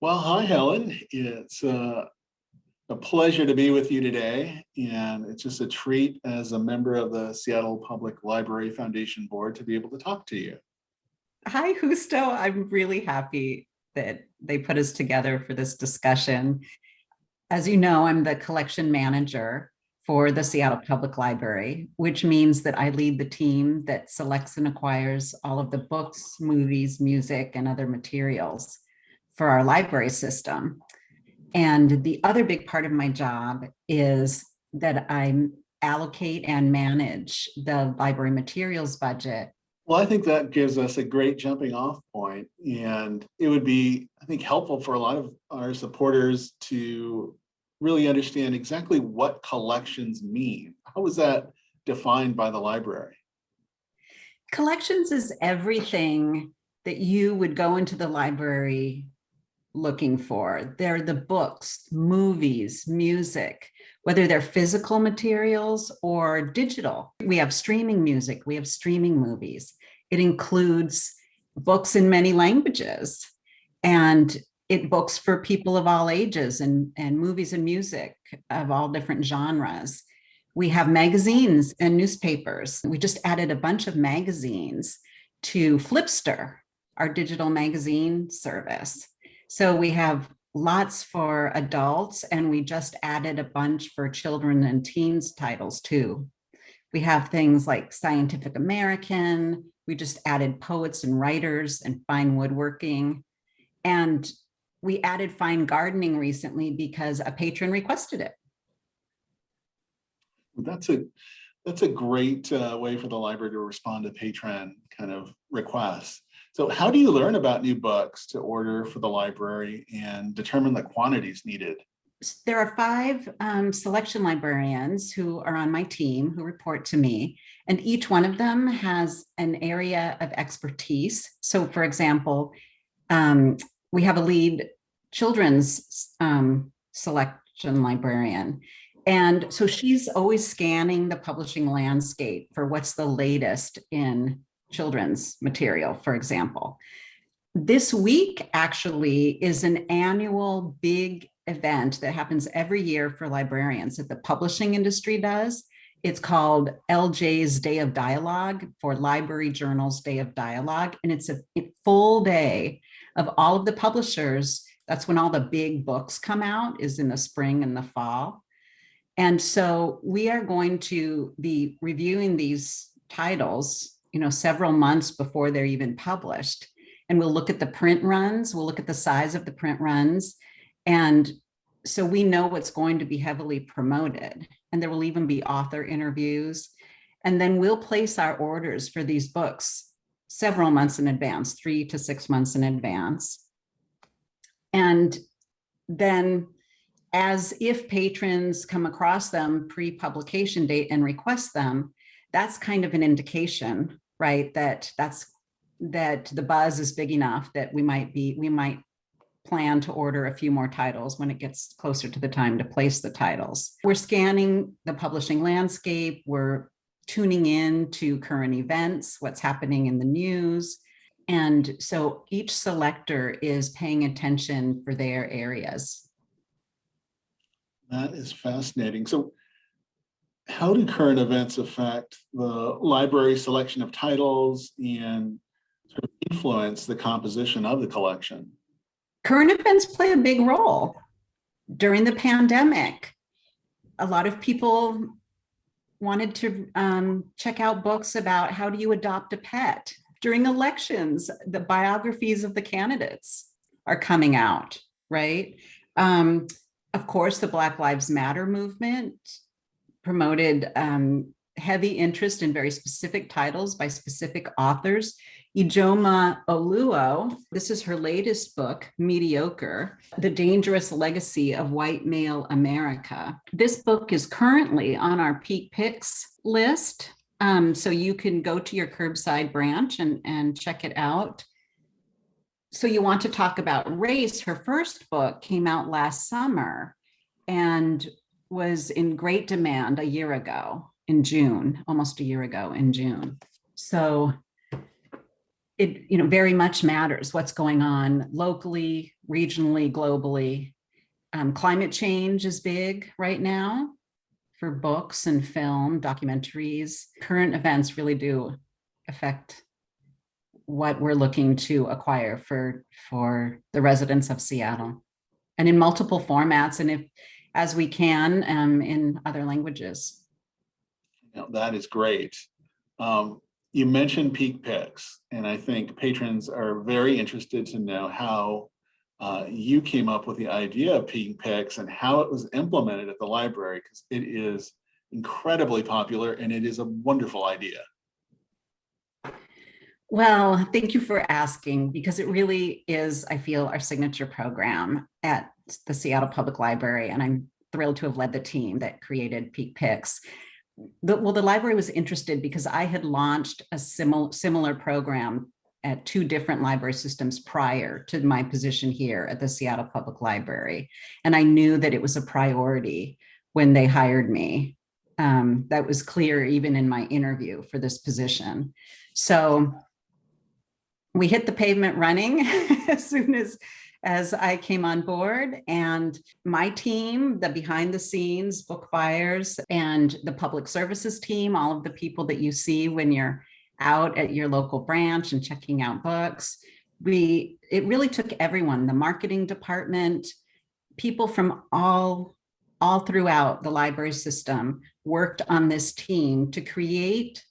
Well, hi, Helen. It's a pleasure to be with you today, and it's just a treat as a member of the Seattle Public Library Foundation Board to be able to talk to you. Hi, Justo. I'm really happy that they put us together for this discussion. As you know, I'm the collection manager for the Seattle Public Library, which means that I lead the team that selects and acquires all of the books, movies, music, and other materials for our library system. And the other big part of my job is that I allocate and manage the library materials budget. Well, I think that gives us a great jumping off point, and it would be, I think, helpful for a lot of our supporters to really understand exactly what collections mean. How is that defined by the library? Collections is everything that you would go into the library looking for. They're the books, movies, music, whether they're physical materials or digital. We have streaming music, we have streaming movies. It includes books in many languages and books for people of all ages and movies and music of all different genres. We have magazines and newspapers. We just added a bunch of magazines to Flipster, our digital magazine service. So we have lots for adults, and we just added a bunch for children and teens titles too. We have things like Scientific American. We just added poets and writers and fine woodworking. And we added fine gardening recently because a patron requested it. That's a great way for the library to respond to patron kind of requests. So how do you learn about new books to order for the library and determine the quantities needed? There are 5 selection librarians who are on my team who report to me, and each one of them has an area of expertise. So for example, we have a lead children's selection librarian. And so she's always scanning the publishing landscape for what's the latest in children's material, for example. This week actually is an annual big event that happens every year for librarians that the publishing industry does. It's called LJ's Day of Dialogue, for Library Journals Day of Dialogue. And it's a full day of all of the publishers. That's when all the big books come out, is in the spring and the fall. And so we are going to be reviewing these titles, several months before they're even published. And we'll look at the print runs, we'll look at the size of the print runs. And so we know what's going to be heavily promoted. And there will even be author interviews. And then we'll place our orders for these books several months in advance, 3 to 6 months in advance. And then, as if patrons come across them pre-publication date and request them, that's kind of an indication, right? That the buzz is big enough that we might plan to order a few more titles when it gets closer to the time to place the titles. We're scanning the publishing landscape. We're tuning in to current events, what's happening in the news. And so each selector is paying attention for their areas. That is fascinating. So how do current events affect the library selection of titles and sort of influence the composition of the collection? Current events play a big role. During the pandemic, a lot of people wanted to check out books about how do you adopt a pet. During elections, the biographies of the candidates are coming out, right? Of course, the Black Lives Matter movement promoted heavy interest in very specific titles by specific authors. Ijoma Oluo, this is her latest book, Mediocre, The Dangerous Legacy of White Male America. This book is currently on our Peak Picks list. So you can go to your curbside branch and check it out. So you want to talk about race. Her first book came out last summer and was in great demand a year ago in June, almost a year ago in June. So it, very much matters what's going on locally, regionally, globally. Climate change is big right now for books and film, documentaries. Current events really do affect what we're looking to acquire for the residents of Seattle, and in multiple formats, and if as we can, in other languages. That is great. You mentioned Peak Picks, and I think patrons are very interested to know how you came up with the idea of Peak Picks and how it was implemented at the library, because it is incredibly popular and it is a wonderful idea. Well, thank you for asking, because it really is, I feel, our signature program at the Seattle Public Library, and I'm thrilled to have led the team that created Peak Picks. The library was interested because I had launched a similar program at 2 different library systems prior to my position here at the Seattle Public Library. And I knew that it was a priority when they hired me. That was clear even in my interview for this position. So we hit the pavement running as soon as I came on board, and my team, the behind the scenes book buyers and the public services team, all of the people that you see when you're out at your local branch and checking out books, it really took everyone, the marketing department, people from all throughout the library system worked on this team to create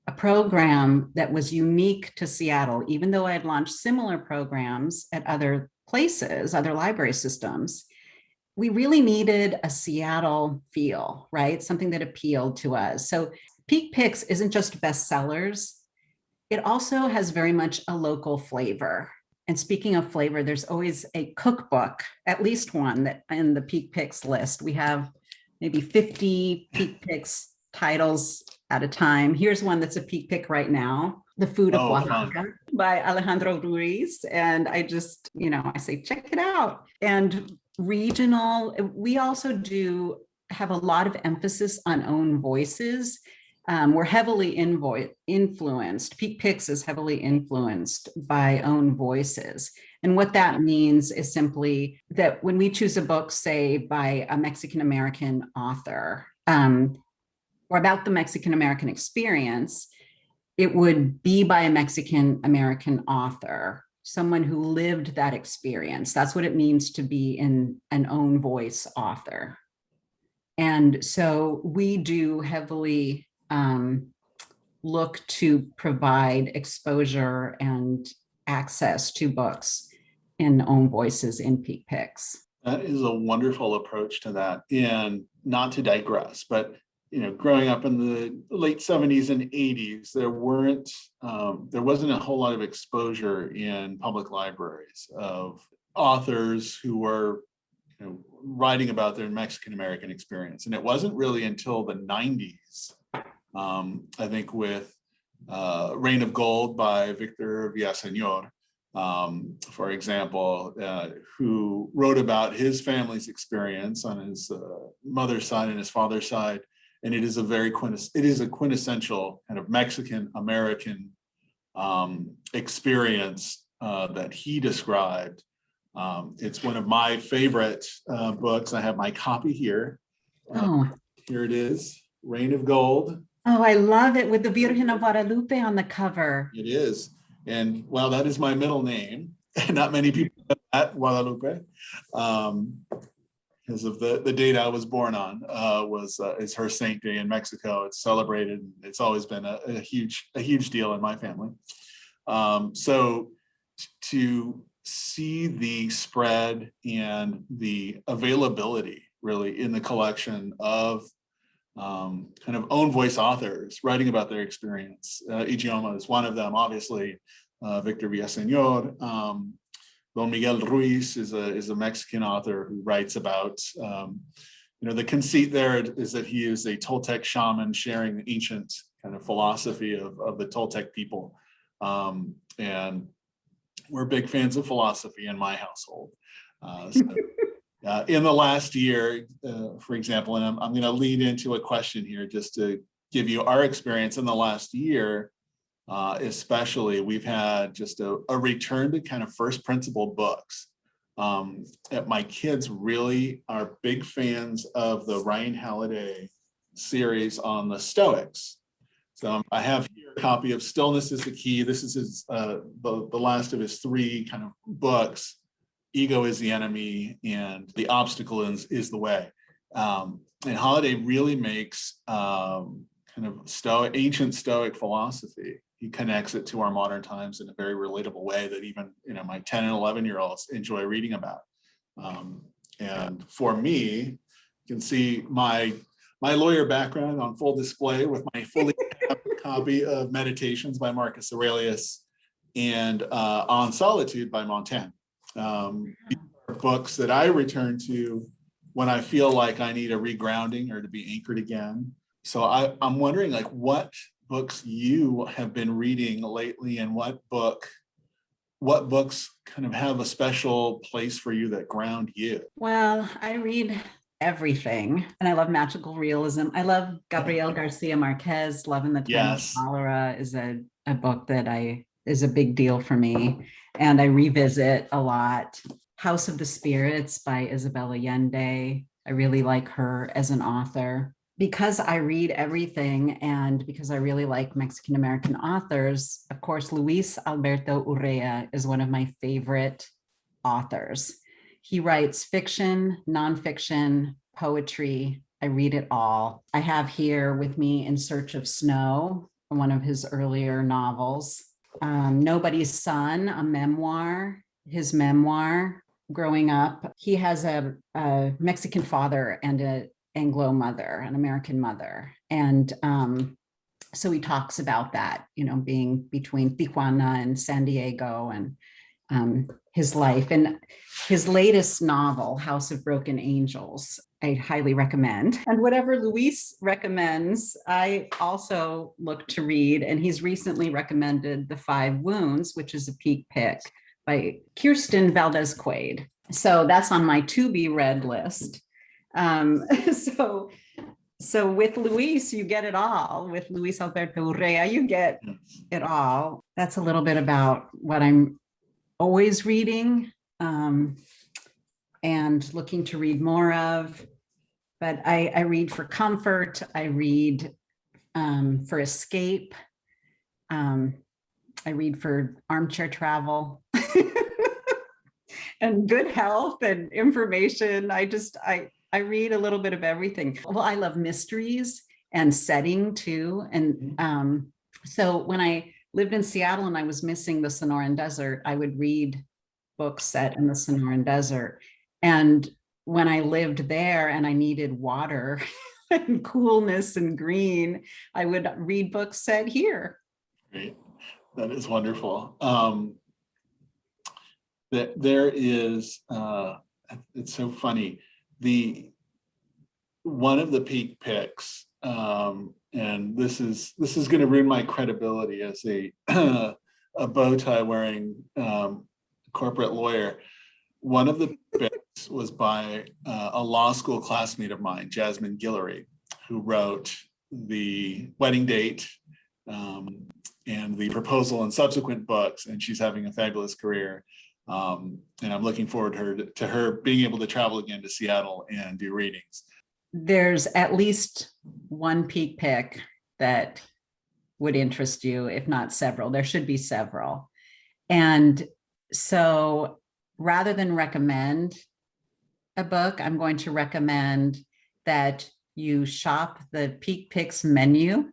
a program that was unique to Seattle. Even though I had launched similar programs at other places, other library systems, we really needed a Seattle feel, right? Something that appealed to us. So Peak Picks isn't just bestsellers. It also has very much a local flavor. And speaking of flavor, there's always a cookbook, at least one, that in the Peak Picks list. We have maybe 50 Peak Picks titles at a time. Here's one that's a Peak Pick right now, The Food of Oaxaca by Alejandro Ruiz. And I just, I say, check it out. And regional, we also do have a lot of emphasis on own voices. We're heavily influenced. Peak Picks is heavily influenced by own voices. And what that means is simply that when we choose a book, say by a Mexican-American author, or about the Mexican-American experience, it would be by a Mexican-American author, someone who lived that experience. That's what it means to be an own voice author. And so we do heavily look to provide exposure and access to books in own voices in Peak Picks. That is a wonderful approach to that. And not to digress, but growing up in the late 70s and 80s, there wasn't a whole lot of exposure in public libraries of authors who were writing about their Mexican-American experience. And it wasn't really until the 90s, I think with Reign of Gold by Victor Villaseñor, for example, who wrote about his family's experience on his mother's side and his father's side. And it is a quintessential kind of Mexican-American experience that he described. It's one of my favorite books. I have my copy here. Here it is, Reign of Gold. Oh, I love it, with the Virgen of Guadalupe on the cover. It is. And well, that is my middle name. Not many people know that, Guadalupe. Because of the date I was born on is her saint day in Mexico. It's celebrated. It's always been a huge deal in my family. So to see the spread and the availability really in the collection of kind of own voice authors writing about their experience. Idioma is one of them, obviously. Victor Villaseñor. Don Miguel Ruiz is a Mexican author who writes about, the conceit there is that he is a Toltec shaman sharing the ancient kind of philosophy of the Toltec people. And we're big fans of philosophy in my household. In the last year, for example, and I'm going to lead into a question here just to give you our experience in the last year. especially, we've had just a return to kind of first principle books. My kids really are big fans of the Ryan Halliday series on the Stoics. So I have here a copy of Stillness is the Key. This is his, the last of his 3 kind of books. Ego is the enemy and the obstacle is the way. And Halliday really makes kind of ancient Stoic philosophy. He connects it to our modern times in a very relatable way that even my 10 and 11-year-olds enjoy reading about. And for me, you can see my lawyer background on full display with my fully copy of Meditations by Marcus Aurelius and On Solitude by Montaigne. These are books that I return to when I feel like I need a regrounding or to be anchored again. So I'm wondering, like, what books you have been reading lately, and what books kind of have a special place for you that ground you? Well, I read everything, and I love magical realism. I love Gabriel Garcia Marquez. Love in the Time Yes. of Cholera is a book that is a big deal for me, and I revisit a lot. House of the Spirits by Isabel Allende. I really like her as an author. Because I read everything, and because I really like Mexican American authors, of course, Luis Alberto Urrea is one of my favorite authors. He writes fiction, nonfiction, poetry. I read it all. I have here with me In Search of Snow, one of his earlier novels. Nobody's Son, a memoir, his memoir growing up. He has a Mexican father and an Anglo mother, an American mother. And so he talks about that, being between Tijuana and San Diego, and his life. And his latest novel, House of Broken Angels, I highly recommend. And whatever Luis recommends, I also look to read. And he's recently recommended The 5 Wounds, which is a peak pick by Kirsten Valdez Quaid. So that's on my to be read list. So with Luis, you get it all. With Luis Alberto Urrea, you get it all. That's a little bit about what I'm always reading and looking to read more of. But I read for comfort. I read for escape. I read for armchair travel and good health and information. I read a little bit of everything. Well, I love mysteries and setting too. And so when I lived in Seattle and I was missing the Sonoran Desert, I would read books set in the Sonoran Desert. And when I lived there and I needed water and coolness and green, I would read books set here. Great. That is wonderful. There is, it's so funny. One of the peak picks, and this is going to ruin my credibility as a bow tie wearing corporate lawyer. One of the picks was by a law school classmate of mine, Jasmine Guillory, who wrote The Wedding Date and The Proposal and subsequent books, and she's having a fabulous career. And I'm looking forward to her being able to travel again to Seattle and do readings. There's at least one peak pick that would interest you, if not several. There should be several. And so rather than recommend a book, I'm going to recommend that you shop the Peak Picks menu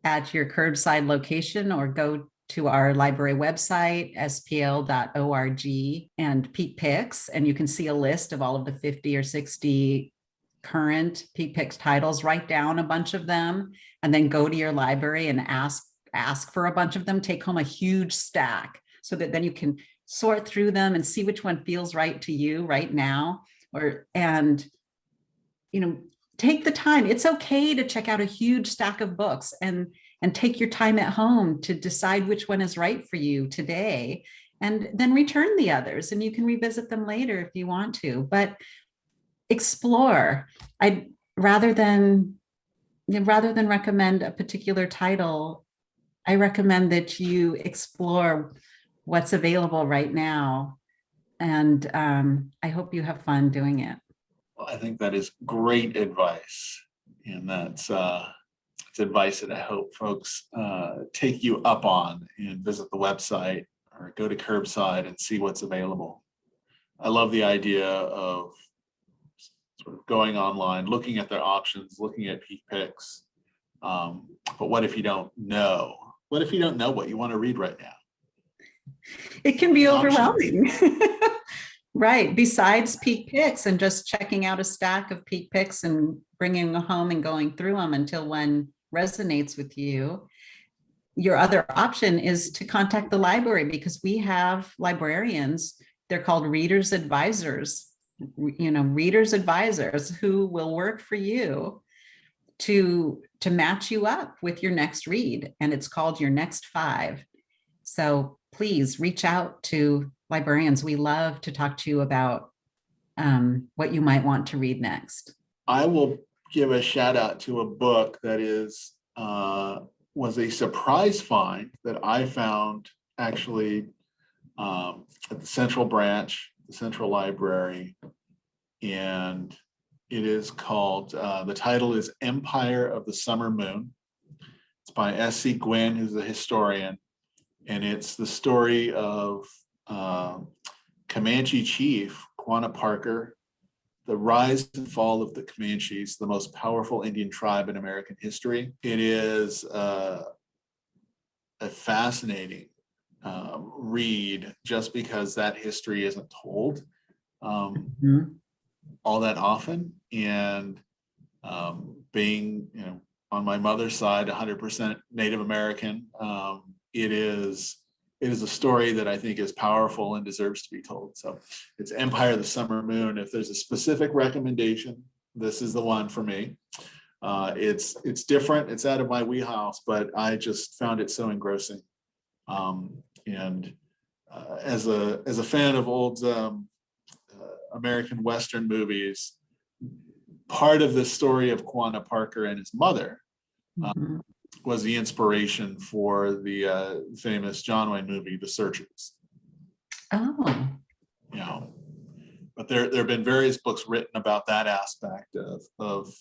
at your curbside location, or go to our library website, spl.org, and Peak Picks, and you can see a list of all of the 50 or 60 current Peak Picks titles. Write down a bunch of them, and then go to your library and ask for a bunch of them. Take home a huge stack so that then you can sort through them and see which one feels right to you right now. Take the time. It's okay to check out a huge stack of books and take your time at home to decide which one is right for you today, and then return the others, and you can revisit them later if you want to. But explore. Rather than recommend a particular title, I recommend that you explore what's available right now. And I hope you have fun doing it. Well, I think that is great advice. And it's advice that I hope folks take you up on and visit the website or go to Curbside and see what's available. I love the idea of sort of going online, looking at their options, looking at peak picks. But what if you don't know? What if you don't know what you want to read right now? It can be Options. overwhelming. Right. Besides peak picks and just checking out a stack of peak picks and bringing them home and going through them until one resonates with you, your other option is to contact the library, because we have librarians. They're called readers advisors, readers advisors who will work for you to match you up with your next read. And it's called Your Next Five. So please reach out to librarians. We love to talk to you about what you might want to read next. I will give a shout out to a book that was a surprise find that I found actually at the Central Branch, the Central Library. And it is called, the title is Empire of the Summer Moon. It's by S.C. Gwynn, who's a historian. And it's the story of Comanche chief Quanah Parker, the rise and fall of the Comanches, the most powerful Indian tribe in American history. It is a fascinating read, just because that history isn't told all that often. And being, on my mother's side, 100% Native American, it is a story that I think is powerful and deserves to be told. So it's Empire of the Summer Moon. If there's a specific recommendation, this is the one for me. It's different. It's out of my wheelhouse, but I just found it so engrossing. As a fan of old American Western movies, part of the story of Quanah Parker and his mother was the inspiration for the famous John Wayne movie, The Searchers. Oh. But there have been various books written about that aspect of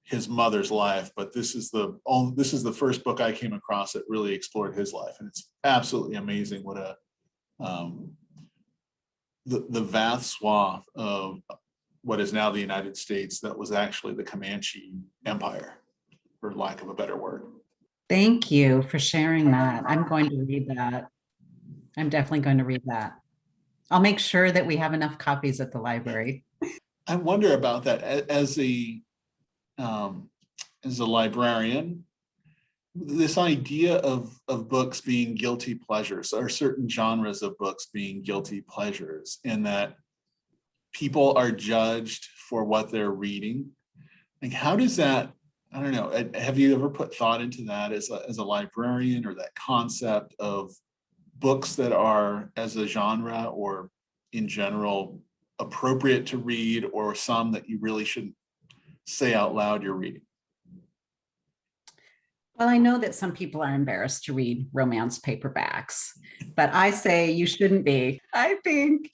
his mother's life. But this is the first book I came across that really explored his life, and it's absolutely amazing what the vast swath of what is now the United States that was actually the Comanche Empire, for lack of a better word. Thank you for sharing that. I'm going to read that. I'm definitely going to read that. I'll make sure that we have enough copies at the library. I wonder about that as a librarian, this idea of books being guilty pleasures, or certain genres of books being guilty pleasures, and that people are judged for what they're reading. Like, how does that, I don't know, have you ever put thought into that as a librarian, or that concept of books that are, as a genre or in general, appropriate to read, or some that you really shouldn't say out loud you're reading? Well, I know that some people are embarrassed to read romance paperbacks, but I say you shouldn't be. I think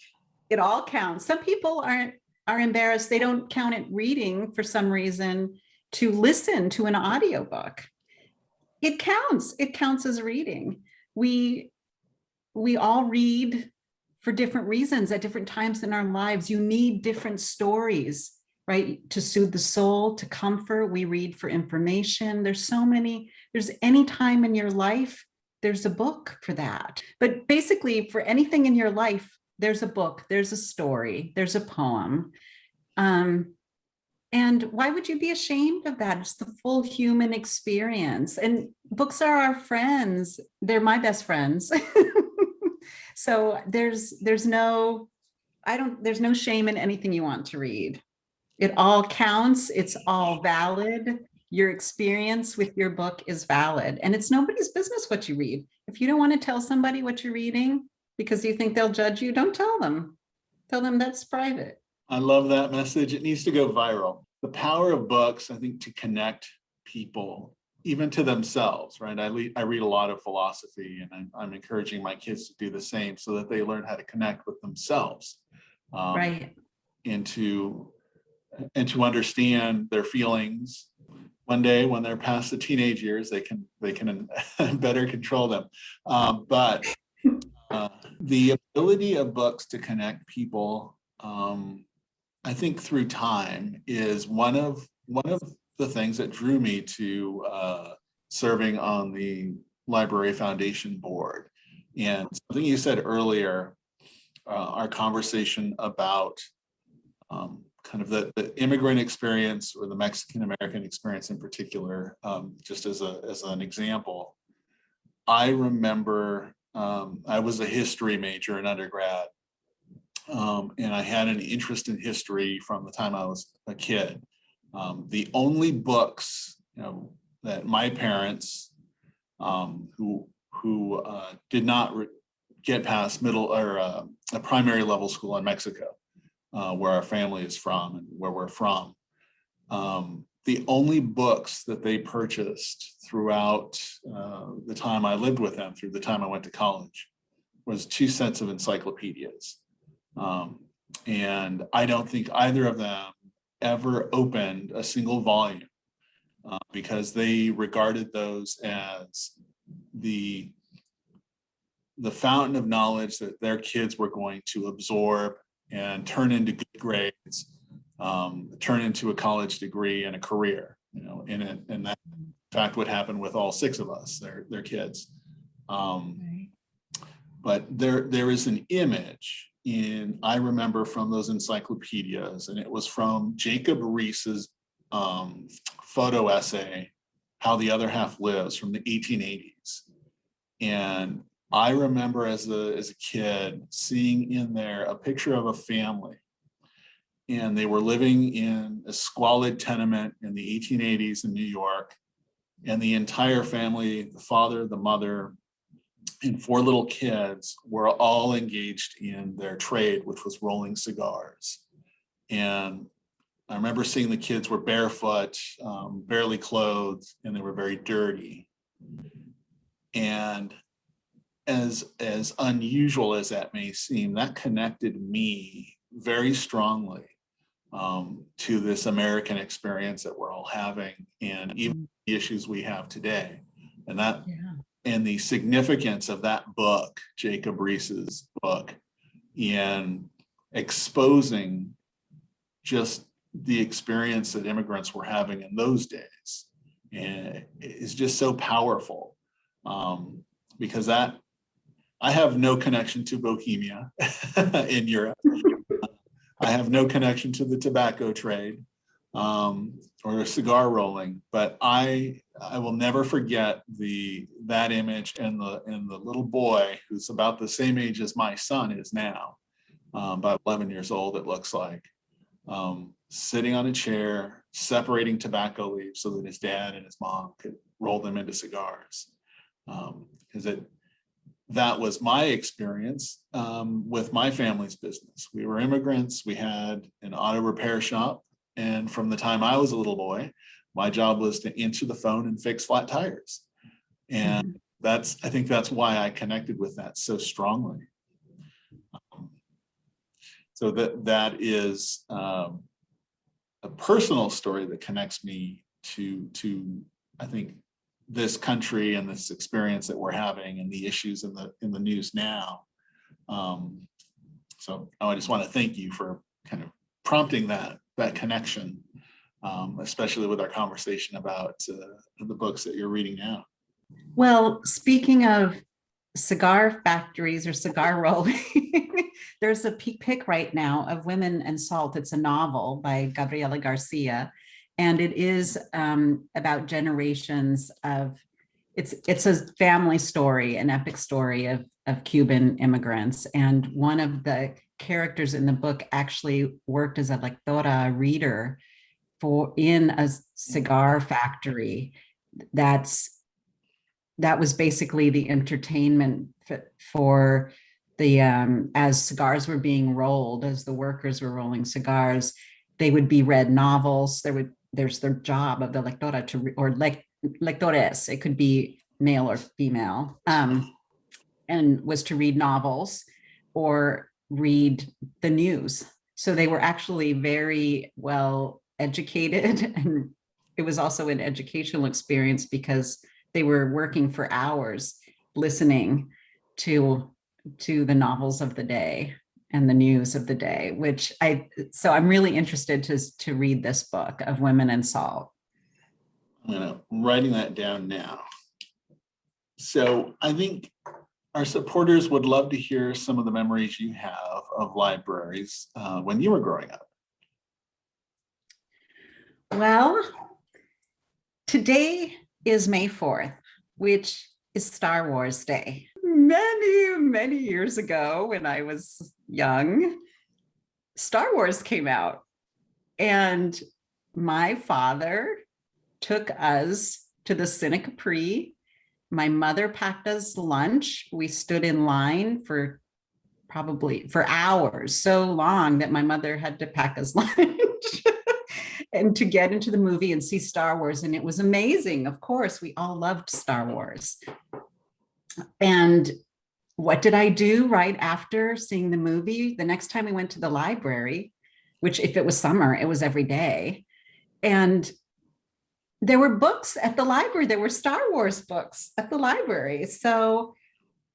it all counts. Some people are embarrassed. They don't count it reading for some reason to listen to an audiobook. It counts. It counts as reading. We all read for different reasons at different times in our lives. You need different stories, right? To soothe the soul, to comfort. We read for information. There's any time in your life, there's a book for that. But basically, for anything in your life, there's a book, there's a story, there's a poem. And why would you be ashamed of that? It's the full human experience. And books are our friends. They're my best friends. So there's no shame in anything you want to read. It all counts. It's all valid. Your experience with your book is valid. And it's nobody's business what you read. If you don't want to tell somebody what you're reading because you think they'll judge you, don't tell them. Tell them that's private. I love that message. It needs to go viral. The power of books, I think, to connect people even to themselves, right? I read a lot of philosophy, and I'm encouraging my kids to do the same so that they learn how to connect with themselves, Right. and to understand their feelings. One day when they're past the teenage years, they can better control them. But the ability of books to connect people, I think through time, is one of the things that drew me to serving on the Library Foundation board. And something you said earlier, our conversation about kind of the immigrant experience, or the Mexican American experience in particular, just as an example. I remember I was a history major in undergrad, and I had an interest in history from the time I was a kid. The only books, that my parents, who did not get past middle or a primary level school in Mexico, where our family is from and where we're from. The only books that they purchased throughout the time I lived with them, through the time I went to college, was 2 sets of encyclopedias. And I don't think either of them ever opened a single volume, because they regarded those as the fountain of knowledge that their kids were going to absorb and turn into good grades, turn into a college degree and a career, and that in fact would happen with all 6 of us, their kids. Right. But there is an image I remember from those encyclopedias, and it was from Jacob Riis's photo essay, How the Other Half Lives, from the 1880s. And I remember as a kid seeing in there a picture of a family, and they were living in a squalid tenement in the 1880s in New York. And the entire family, the father, the mother, and 4 little kids, were all engaged in their trade, which was rolling cigars. And I remember seeing the kids were barefoot, barely clothed, and they were very dirty. And as unusual as that may seem, that connected me very strongly to this American experience that we're all having, and even the issues we have today. And that, and the significance of that book, Jacob Riis's book, in exposing just the experience that immigrants were having in those days, and is just so powerful, because that, I have no connection to Bohemia in Europe. I have no connection to the tobacco trade, or cigar rolling, but I will never forget that image, and the little boy, who's about the same age as my son is now, about 11 years old, it looks like, sitting on a chair, separating tobacco leaves so that his dad and his mom could roll them into cigars. Because that was my experience with my family's business. We were immigrants. We had an auto repair shop. And from the time I was a little boy, my job was to answer the phone and fix flat tires. And I think that's why I connected with that so strongly. So that is a personal story that connects me to I think this country and this experience that we're having, and the issues in the news now. So I just want to thank you for kind of prompting that connection, especially with our conversation about the books that you're reading now. Well, speaking of cigar factories or cigar rolling, there's a pick right now of Women and Salt. It's a novel by Gabriela Garcia, and it is about generations of, it's a family story, an epic story of Cuban immigrants. And one of the characters in the book actually worked as a lectora, reader, in a cigar factory. That was basically the entertainment for the as cigars were being rolled, as the workers were rolling cigars, they would be read novels. There's their job of the lectora lectores, it could be male or female, and was to read novels or read the news. So they were actually very well educated, and it was also an educational experience because they were working for hours listening to the novels of the day and the news of the day, so I'm really interested to read this book of Women in Salt. I'm writing that down now. So I think our supporters would love to hear some of the memories you have of libraries when you were growing up. Well, today is May 4th, which is Star Wars Day. Many years ago, when I was young, Star Wars came out, and my father took us to the Cine Capri. My mother packed us lunch. We stood in line for hours, so long that my mother had to pack us lunch and to get into the movie and see Star Wars. And it was amazing. Of course, we all loved Star Wars. And what did I do right after seeing the movie? The next time we went to the library, which if it was summer, it was every day. And there were books at the library. There were Star Wars books at the library. So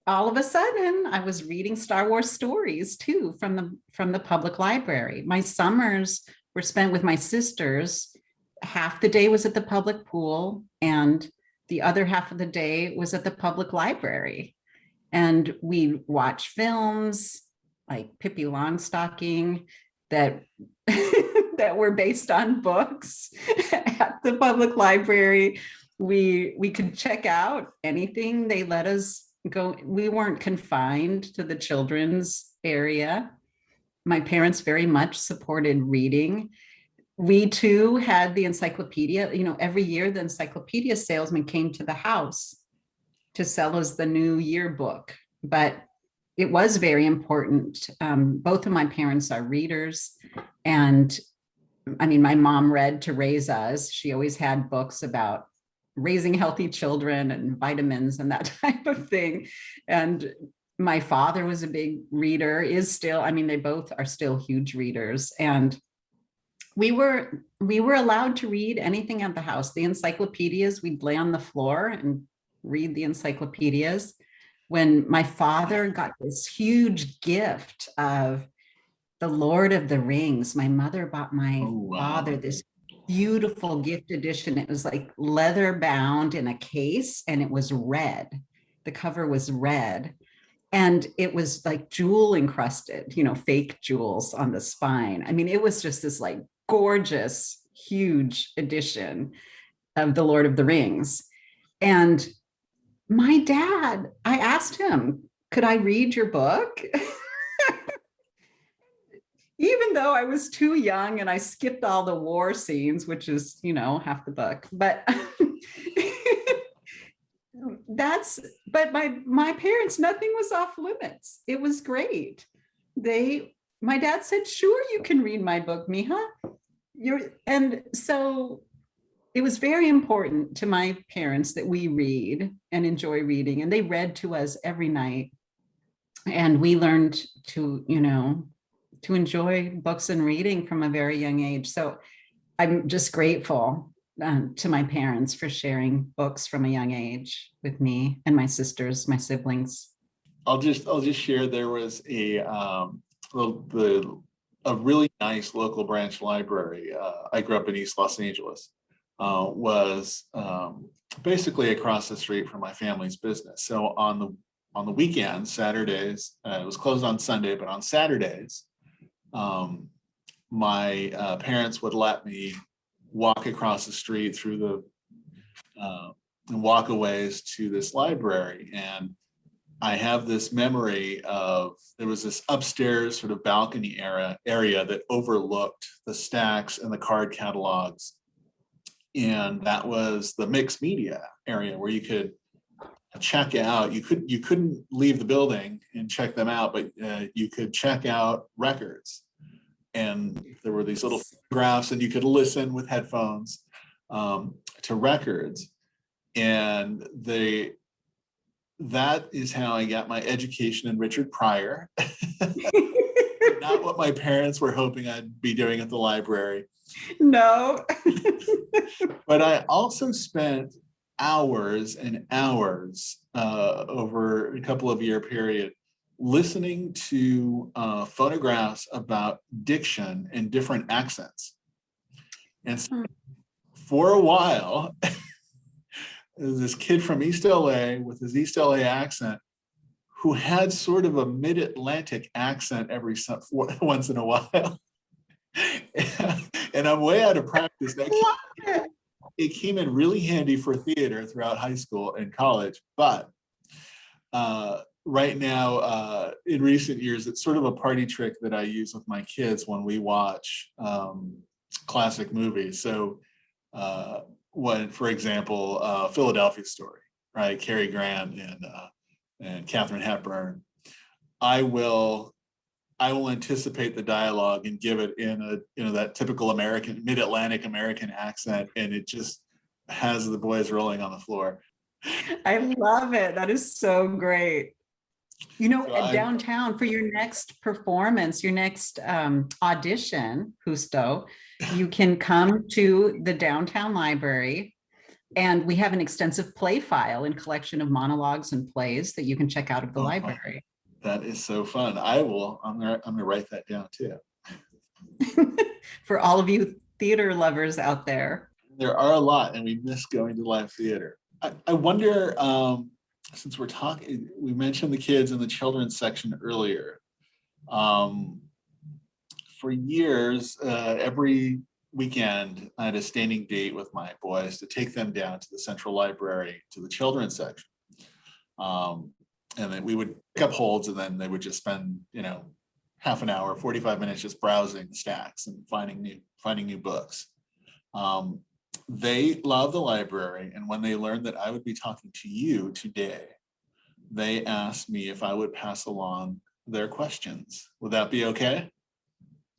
all of a sudden, I was reading Star Wars stories too from the public library. My summers were spent with my sisters. Half the day was at the public pool, and the other half of the day was at the public library. And we watched films like Pippi Longstocking that that were based on books at the public library. We could check out anything they let us go. We weren't confined to the children's area. My parents very much supported reading. We too had the encyclopedia. Every year the encyclopedia salesman came to the house to sell us the new yearbook. But it was very important. Both of my parents are readers. And I mean, my mom read to raise us. She always had books about raising healthy children and vitamins and that type of thing. And my father was a big reader, they both are still huge readers. And we were allowed to read anything at the house. The encyclopedias, we'd lay on the floor and read the encyclopedias. When my father got this huge gift of The Lord of the Rings, my mother bought my father this beautiful gift edition. It was like leather bound in a case, and it was red. The cover was red, and it was like jewel encrusted, fake jewels on the spine. I mean, it was just this like gorgeous, huge edition of The Lord of the Rings. And my dad, I asked him, could I read your book? Even though I was too young and I skipped all the war scenes, which is, half the book, but my parents, nothing was off limits. It was great. My dad said, sure, you can read my book, Mija. And so it was very important to my parents that we read and enjoy reading, and they read to us every night. And we learned to enjoy books and reading from a very young age. So I'm just grateful to my parents for sharing books from a young age with me and my sisters, my siblings. I'll just share, there was a really nice local branch library. I grew up in East Los Angeles. Was basically across the street from my family's business. So on the weekends, Saturdays, it was closed on Sunday, but on Saturdays, my parents would let me walk across the street through the walkaways to this library. And I have this memory of, there was this upstairs sort of balcony area that overlooked the stacks and the card catalogs. And that was the mixed media area where you could check out. You couldn't leave the building and check them out, but you could check out records. And there were these little photographs, and you could listen with headphones to records. And that is how I got my education in Richard Pryor. Not what my parents were hoping I'd be doing at the library. No. But I also spent hours and hours over a couple of year period listening to phonographs about diction and different accents. And so for a while, this kid from East LA with his East LA accent who had sort of a mid-Atlantic accent once in a while. And I'm way out of practice. It came in really handy for theater throughout high school and college, but right now, in recent years, it's sort of a party trick that I use with my kids when we watch classic movies. So when, for example, Philadelphia Story, right? Cary Grant and Katharine Hepburn, I will anticipate the dialogue and give it in that typical American, mid-Atlantic American accent, and it just has the boys rolling on the floor. I love it. That is so great. Downtown for your next performance, your next audition, Justo, you can come to the downtown library, and we have an extensive play file and collection of monologues and plays that you can check out of the library. That is so fun. I'm gonna write that down too. For all of you theater lovers out there. There are a lot, and we miss going to live theater. I wonder, since we're talking, we mentioned the kids in the children's section earlier. For years, every weekend, I had a standing date with my boys to take them down to the Central Library to the children's section. And then we would pick up holds, and then they would just spend, half an hour, 45 minutes just browsing stacks and finding new books. They love the library, and when they learned that I would be talking to you today, they asked me if I would pass along their questions. Would that be okay?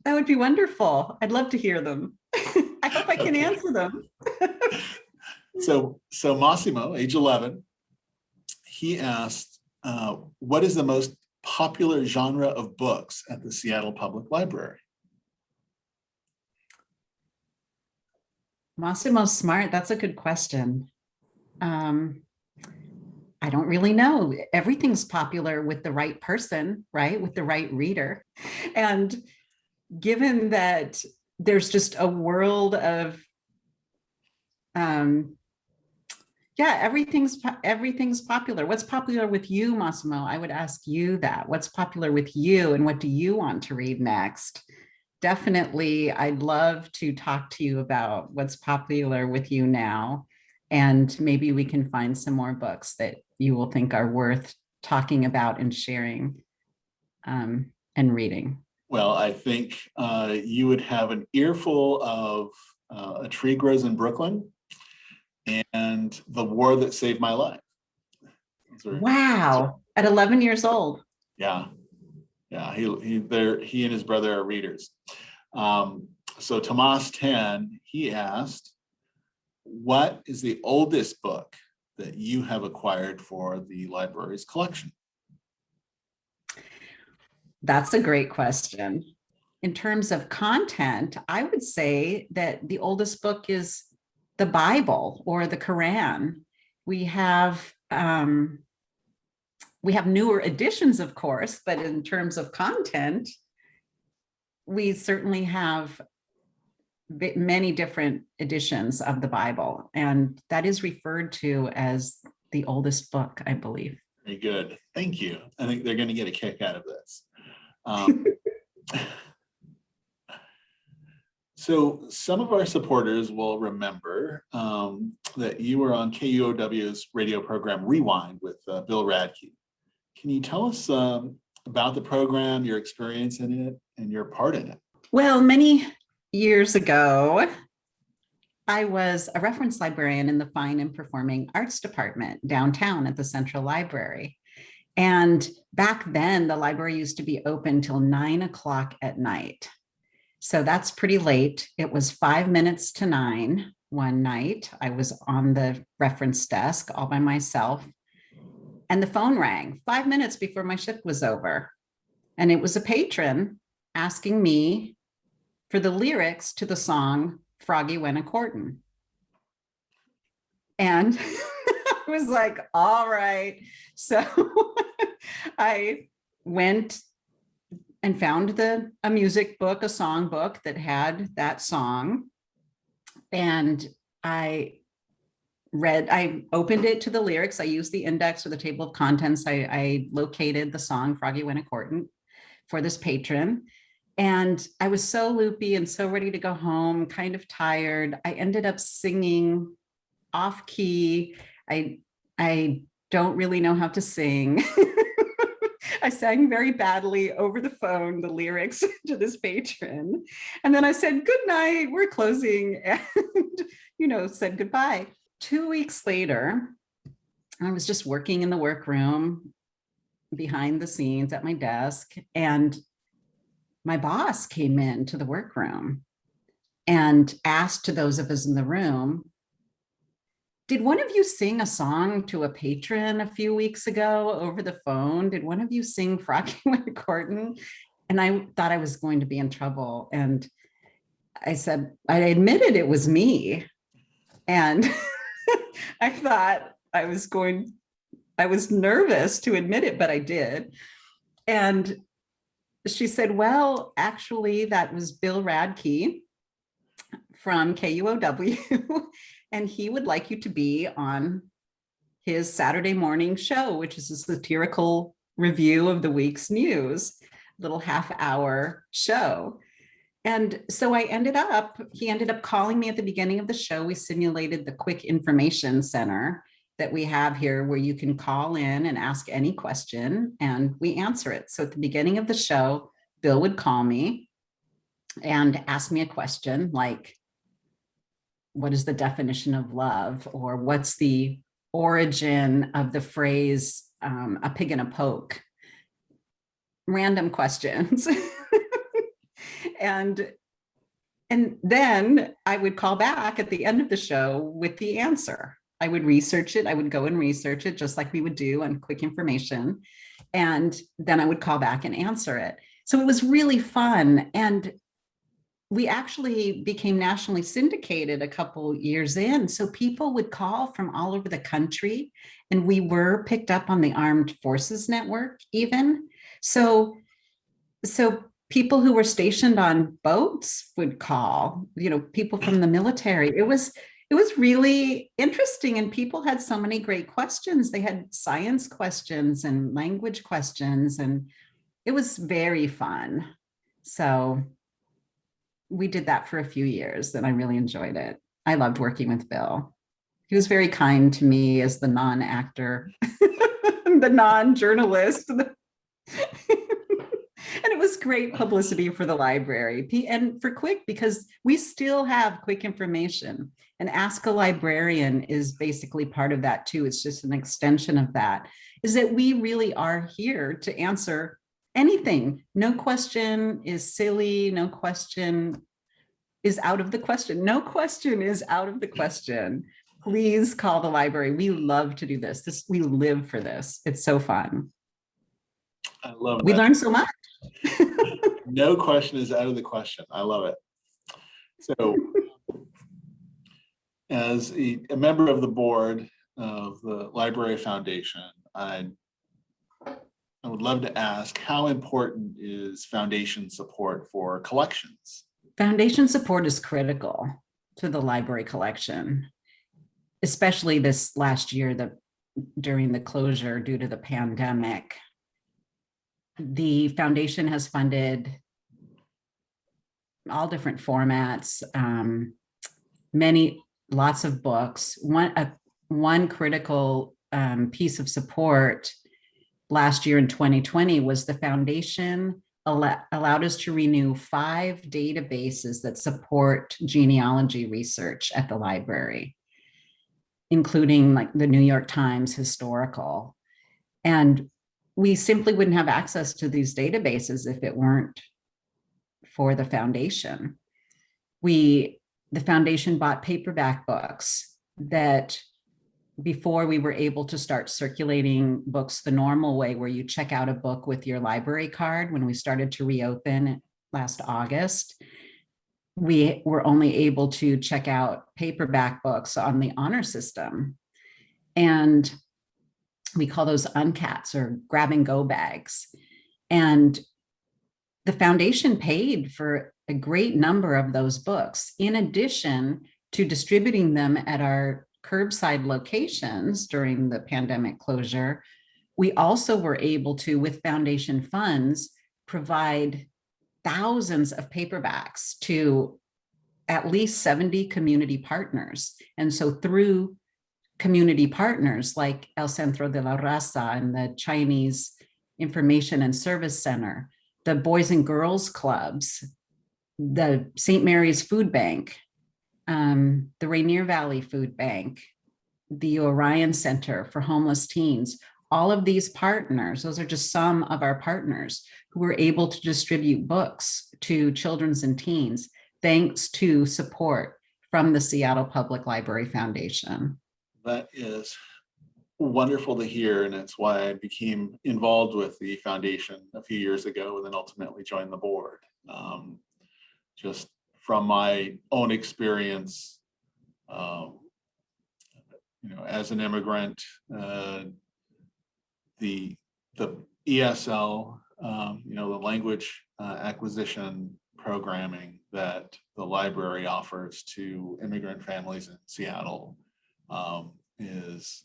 That would be wonderful. I'd love to hear them. I hope I can answer them. So Massimo, age 11, he asked, what is the most popular genre of books at the Seattle Public Library? Massimo's smart. That's a good question. I don't really know. Everything's popular with the right person, right? With the right reader. And given that there's just a world of, everything's popular. What's popular with you, Massimo? I would ask you that. What's popular with you, and what do you want to read next? Definitely, I'd love to talk to you about what's popular with you now, and maybe we can find some more books that you will think are worth talking about and sharing and reading. Well, I think you would have an earful of A Tree Grows in Brooklyn and The War That Saved My Life. Wow, at 11 years old. Yeah. He and his brother are readers. So Tomas 10, he asked, what is the oldest book that you have acquired for the library's collection? That's a great question. In terms of content, I would say that the oldest book is the Bible or the Quran. We have newer editions, of course, but in terms of content, we certainly have many different editions of the Bible, and that is referred to as the oldest book, I believe. Very good. Thank you. I think they're going to get a kick out of this. So some of our supporters will remember that you were on KUOW's radio program Rewind with Bill Radke. Can you tell us about the program, your experience in it, and your part in it? Well, many years ago, I was a reference librarian in the Fine and Performing Arts Department downtown at the Central Library. And back then, the library used to be open till 9 o'clock at night. So that's pretty late. It was 5 minutes to 9 one night. I was on the reference desk all by myself, and the phone rang 5 minutes before my shift was over. And it was a patron asking me for the lyrics to the song Froggy Went a Courtin'. And I was like, all right. So I went and found a music book, a song book that had that song. And I opened it to the lyrics. I used the index or the table of contents. I located the song Froggy Went a Courtin' for this patron. And I was so loopy and so ready to go home, kind of tired. I ended up singing off key. I don't really know how to sing. I sang very badly over the phone, the lyrics to this patron. And then I said, good night, we're closing, and, said goodbye. 2 weeks later, I was just working in the workroom behind the scenes at my desk, and my boss came into the workroom and asked to those of us in the room, did one of you sing a song to a patron a few weeks ago over the phone? Did one of you sing Froggy Went a Courtin'? And I thought I was going to be in trouble. And I said, I admitted it was me. And I thought I was nervous to admit it, but I did. And she said, well, actually, that was Bill Radke from KUOW. And he would like you to be on his Saturday morning show, which is a satirical review of the week's news, little half-hour show. And so he ended up calling me at the beginning of the show. We simulated the quick information center that we have here, where you can call in and ask any question and we answer it. So at the beginning of the show, Bill would call me and ask me a question like, what is the definition of love? Or what's the origin of the phrase, a pig in a poke? Random questions. And then I would call back at the end of the show with the answer. I would research it. I would go and research it just like we would do on quick information. And then I would call back and answer it. So it was really fun. And we actually became nationally syndicated a couple years in. So people would call from all over the country, and we were picked up on the Armed Forces Network even. So people who were stationed on boats would call, people from the military. It was really interesting. And people had so many great questions. They had science questions and language questions, and it was very fun. So we did that for a few years and I really enjoyed it. I loved working with Bill. He was very kind to me as the non-actor, the non-journalist. And it was great publicity for the library and for Quick, because we still have Quick information, and Ask a Librarian is basically part of that too. It's just an extension of that, is that we really are here to answer anything. No question is silly. No question is out of the question. No question is out of the question. Please call the library. We love to do this. We live for this. It's so fun. I love that. We learn so much. No question is out of the question. I love it. So as a member of the board of the Library Foundation, I would love to ask, how important is foundation support for collections? Foundation support is critical to the library collection, especially this last year during the closure due to the pandemic. The foundation has funded all different formats, lots of books. One critical piece of support last year in 2020 was the foundation allowed us to renew 5 databases that support genealogy research at the library, including like the New York Times historical. And we simply wouldn't have access to these databases if it weren't for the foundation. We the foundation bought paperback books that before we were able to start circulating books the normal way, where you check out a book with your library card. When we started to reopen last August, we were only able to check out paperback books on the honor system. And we call those uncats or grab and go bags. And the foundation paid for a great number of those books, in addition to distributing them at our curbside locations during the pandemic closure. We also were able to, with foundation funds, provide thousands of paperbacks to at least 70 community partners. And so through community partners like El Centro de la Raza and the Chinese Information and Service Center, the Boys and Girls Clubs, the St. Mary's Food Bank, the Rainier Valley Food Bank, the Orion Center for Homeless Teens, all of these partners, those are just some of our partners who were able to distribute books to children and teens, thanks to support from the Seattle Public Library Foundation. That is wonderful to hear, and it's why I became involved with the foundation a few years ago and then ultimately joined the board. Just from my own experience, as an immigrant, the ESL, the language acquisition programming that the library offers to immigrant families in Seattle is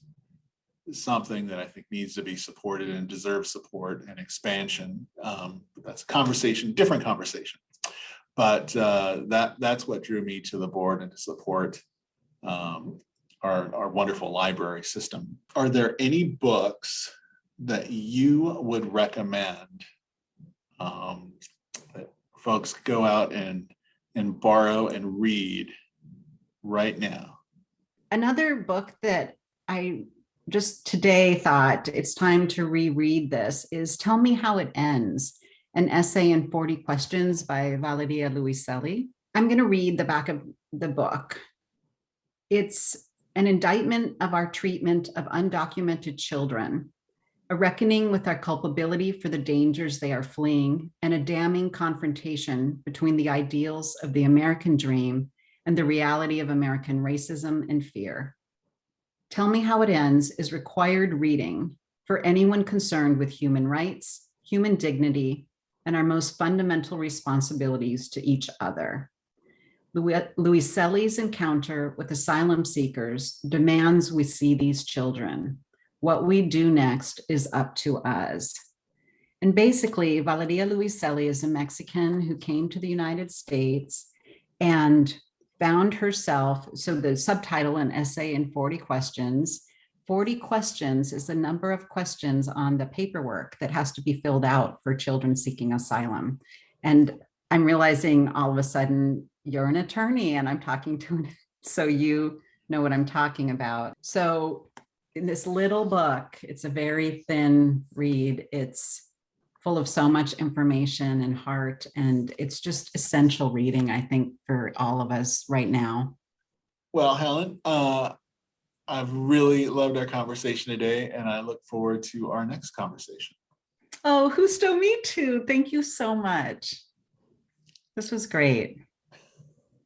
something that I think needs to be supported and deserves support and expansion. That's a conversation, different conversation. But that's what drew me to the board and to support our wonderful library system. Are there any books that you would recommend that folks go out and borrow and read right now? Another book that I just today thought it's time to reread this is Tell Me How It Ends, an essay in 40 questions by Valeria Luiselli. I'm going to read the back of the book. It's an indictment of our treatment of undocumented children, a reckoning with our culpability for the dangers they are fleeing, and a damning confrontation between the ideals of the American dream and the reality of American racism and fear. Tell Me How It Ends is required reading for anyone concerned with human rights, human dignity, and our most fundamental responsibilities to each other. Luiselli's encounter with asylum seekers demands we see these children. What we do next is up to us. And basically, Valeria Luiselli is a Mexican who came to the United States and found herself, so the subtitle, an essay in 40 questions. 40 questions is the number of questions on the paperwork that has to be filled out for children seeking asylum. And I'm realizing all of a sudden you're an attorney and I'm talking to, so you know what I'm talking about. So in this little book, it's a very thin read. It's full of so much information and heart, and it's just essential reading, I think, for all of us right now. Well, Helen, I've really loved our conversation today, and I look forward to our next conversation. Oh, Justo, me too. Thank you so much. This was great.